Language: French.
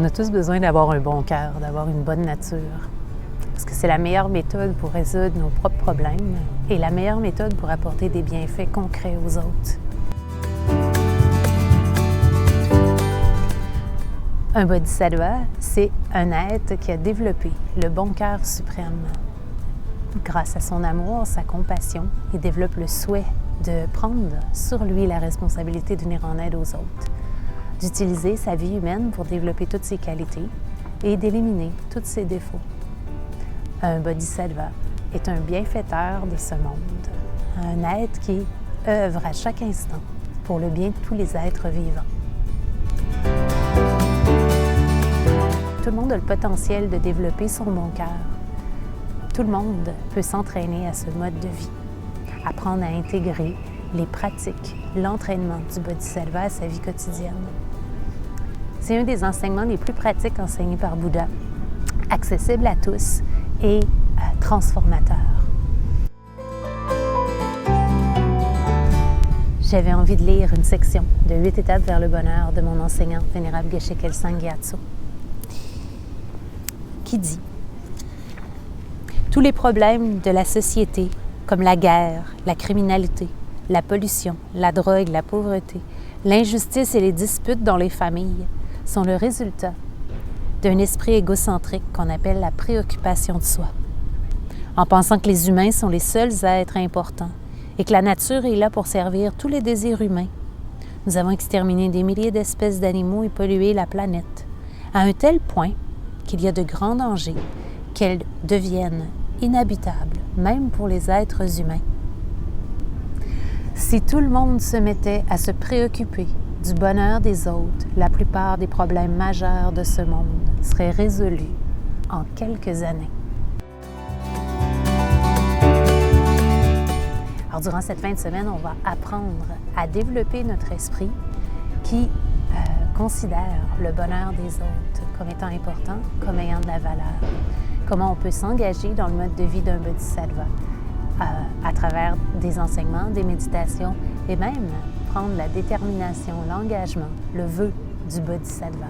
On a tous besoin d'avoir un bon cœur, d'avoir une bonne nature. Parce que c'est la meilleure méthode pour résoudre nos propres problèmes et la meilleure méthode pour apporter des bienfaits concrets aux autres. Un bodhisattva, c'est un être qui a développé le bon cœur suprême. Grâce à son amour, sa compassion, il développe le souhait de prendre sur lui la responsabilité de venir en aide aux autres, d'utiliser sa vie humaine pour développer toutes ses qualités et d'éliminer tous ses défauts. Un bodhisattva est un bienfaiteur de ce monde, un être qui œuvre à chaque instant pour le bien de tous les êtres vivants. Tout le monde a le potentiel de développer son bon cœur. Tout le monde peut s'entraîner à ce mode de vie, apprendre à intégrer les pratiques, l'entraînement du bodhisattva à sa vie quotidienne. C'est un des enseignements les plus pratiques enseignés par Bouddha, accessible à tous et transformateur. J'avais envie de lire une section de 8 étapes vers le bonheur de mon enseignant, vénérable Geshe Kelsang Gyatso, qui dit « Tous les problèmes de la société, comme la guerre, la criminalité, la pollution, la drogue, la pauvreté, l'injustice et les disputes dans les familles sont le résultat d'un esprit égocentrique qu'on appelle la préoccupation de soi. En pensant que les humains sont les seuls êtres importants et que la nature est là pour servir tous les désirs humains, nous avons exterminé des milliers d'espèces d'animaux et pollué la planète, à un tel point qu'il y a de grands dangers qu'elles deviennent inhabitables, même pour les êtres humains. Si tout le monde se mettait à se préoccuper du bonheur des autres, la plupart des problèmes majeurs de ce monde seraient résolus en quelques années. » Alors, durant cette fin de semaine, on va apprendre à développer notre esprit qui considère le bonheur des autres comme étant important, comme ayant de la valeur. Comment on peut s'engager dans le mode de vie d'un bodhisattva à travers des enseignements, des méditations et même prendre la détermination, l'engagement, le vœu du bodhisattva.